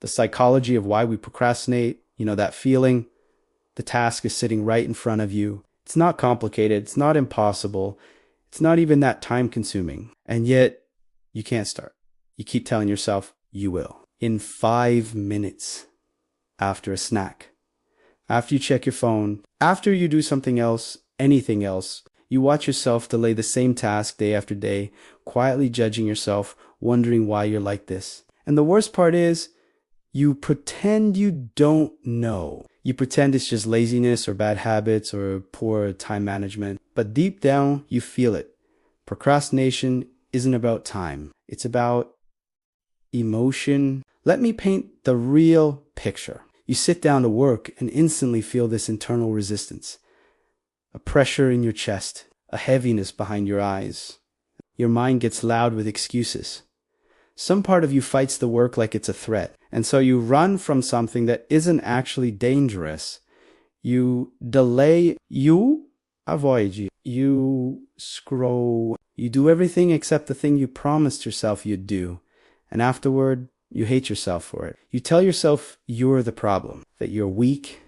the psychology of why we procrastinate, that feeling. The task is sitting right in front of you. It's not complicated. It's not impossible. It's not even that time consuming. And yet you can't start. You keep telling yourself you will. In 5 minutes after a snack, after you check your phone, after you do something else, anything else, you watch yourself delay the same task day after day, quietly judging yourself, wondering why you're like this. And the worst part is, you pretend you don't know. You pretend it's just laziness or bad habits or poor time management. But deep down, you feel it. Procrastination isn't about time. It's about emotion. Let me paint the real picture. You sit down to work and instantly feel this internal resistance. A pressure in your chest, a heaviness behind your eyes. Your mind gets loud with excuses. Some part of you fights the work like it's a threat. And so you run from something that isn't actually dangerous. You delay, you avoid, you scroll, you do everything except the thing you promised yourself you'd do. And afterward, you hate yourself for it. You tell yourself you're the problem, that you're weak,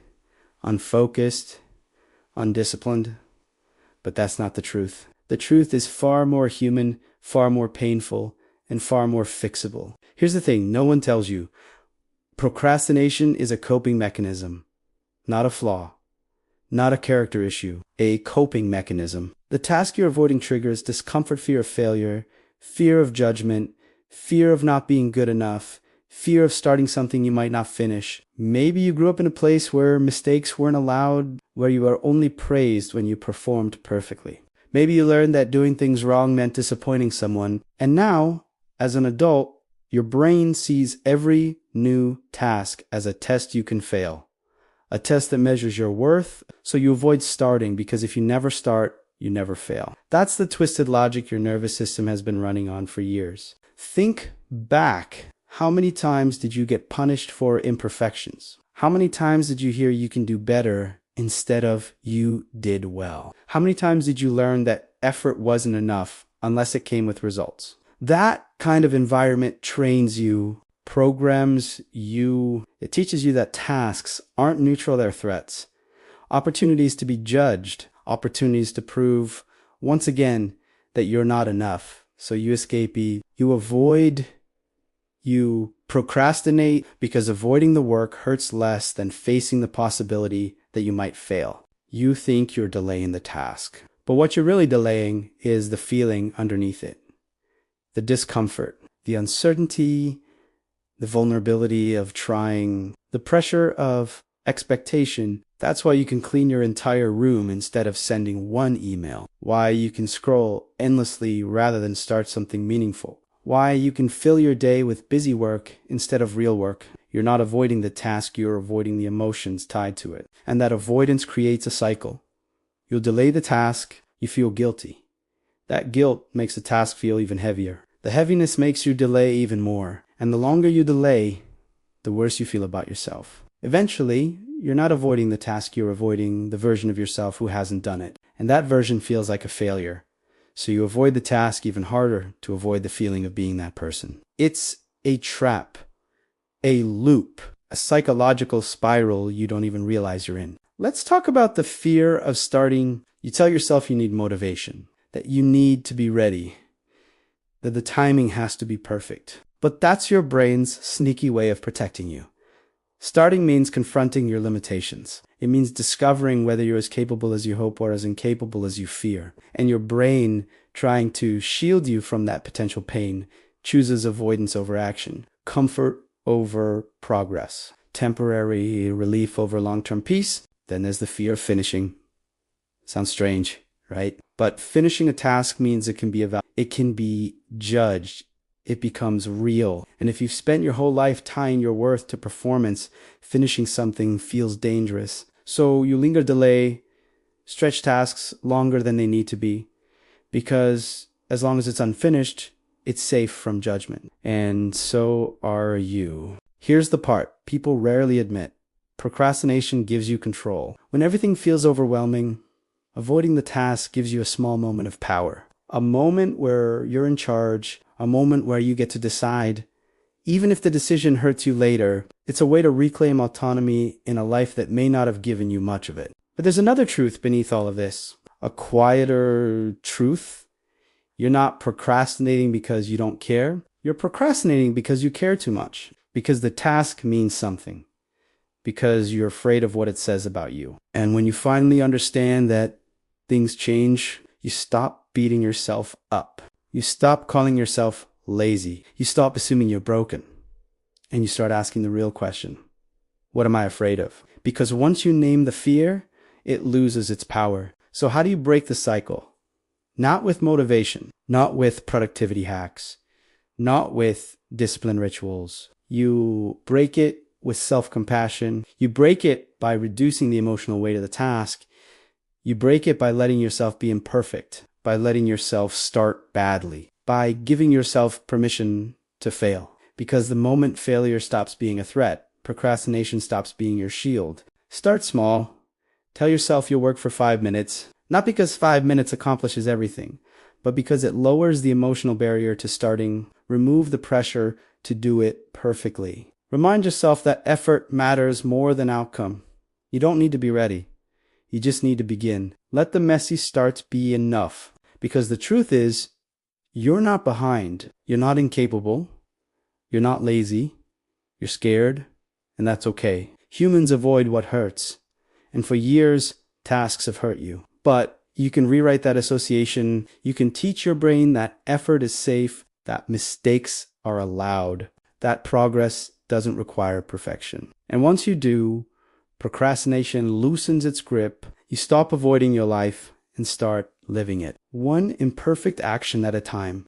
unfocused, undisciplined. But that's not the truth. The truth is far more human, far more painful, and far more fixable. Here's the thing, no one tells you. Procrastination is a coping mechanism, not a flaw, not a character issue, a coping mechanism. The task you're avoiding triggers discomfort, fear of failure, fear of judgment, fear of not being good enough, fear of starting something you might not finish. Maybe you grew up in a place where mistakes weren't allowed, where you were only praised when you performed perfectly. Maybe you learned that doing things wrong meant disappointing someone, and now, as an adult, your brain sees every new task as a test you can fail, a test that measures your worth, so you avoid starting because if you never start, you never fail. That's the twisted logic your nervous system has been running on for years. Think back. How many times did you get punished for imperfections? How many times did you hear you can do better instead of you did well? How many times did you learn that effort wasn't enough unless it came with results? That kind of environment trains you, programs you. It teaches you that tasks aren't neutral, they're threats. Opportunities to be judged, opportunities to prove, once again, that you're not enough. So you escape, you avoid, you procrastinate because avoiding the work hurts less than facing the possibility that you might fail. You think you're delaying the task, but what you're really delaying is the feeling underneath it. The discomfort, the uncertainty, the vulnerability of trying, the pressure of expectation. That's why you can clean your entire room instead of sending one email. Why you can scroll endlessly rather than start something meaningful. Why you can fill your day with busy work instead of real work. You're not avoiding the task, you're avoiding the emotions tied to it. And that avoidance creates a cycle. You'll delay the task, you feel guilty. That guilt makes the task feel even heavier. The heaviness makes you delay even more. And the longer you delay, the worse you feel about yourself. Eventually, you're not avoiding the task, you're avoiding the version of yourself who hasn't done it. And that version feels like a failure. So you avoid the task even harder to avoid the feeling of being that person. It's a trap, a loop, a psychological spiral you don't even realize you're in. Let's talk about the fear of starting. You tell yourself you need motivation, that you need to be ready, that the timing has to be perfect. But that's your brain's sneaky way of protecting you. Starting means confronting your limitations. It means discovering whether you're as capable as you hope or as incapable as you fear. And your brain, trying to shield you from that potential pain, chooses avoidance over action, comfort over progress, temporary relief over long-term peace. Then there's the fear of finishing. Sounds strange, right? But finishing a task means it can be evaluated. It can be judged. It becomes real. And if you've spent your whole life tying your worth to performance, finishing something feels dangerous. So you linger, delay, stretch tasks longer than they need to be, because as long as it's unfinished, it's safe from judgment. And so are you. Here's the part people rarely admit. Procrastination gives you control. When everything feels overwhelming, avoiding the task gives you a small moment of power. A moment where you're in charge, a moment where you get to decide, Even if the decision hurts you later, it's a way to reclaim autonomy in a life that may not have given you much of it. But there's another truth beneath all of this, a quieter truth. You're not procrastinating because you don't care. You're procrastinating because you care too much, because the task means something, because you're afraid of what it says about you. And when you finally understand that things change, you stop beating yourself up. You stop calling yourself lazy. You stop assuming you're broken. And you start asking the real question, what am I afraid of? Because once you name the fear, it loses its power. So how do you break the cycle? Not with motivation, not with productivity hacks, not with discipline rituals. You break it with self-compassion. You break it by reducing the emotional weight of the task. You break it by letting yourself be imperfect, by letting yourself start badly, by giving yourself permission to fail. Because the moment failure stops being a threat, procrastination stops being your shield. Start small. Tell yourself you'll work for 5 minutes, not because 5 minutes accomplishes everything, but because it lowers the emotional barrier to starting. Remove the pressure to do it perfectly. Remind yourself that effort matters more than outcome. You don't need to be ready. You just need to begin. Let the messy starts be enough. Because the truth is, you're not behind. You're not incapable. You're not lazy. You're scared. And that's okay. Humans avoid what hurts. And for years, tasks have hurt you. But you can rewrite that association. You can teach your brain that effort is safe, that mistakes are allowed, that progress doesn't require perfection. And once you do, procrastination loosens its grip. You stop avoiding your life and start living it. One imperfect action at a time.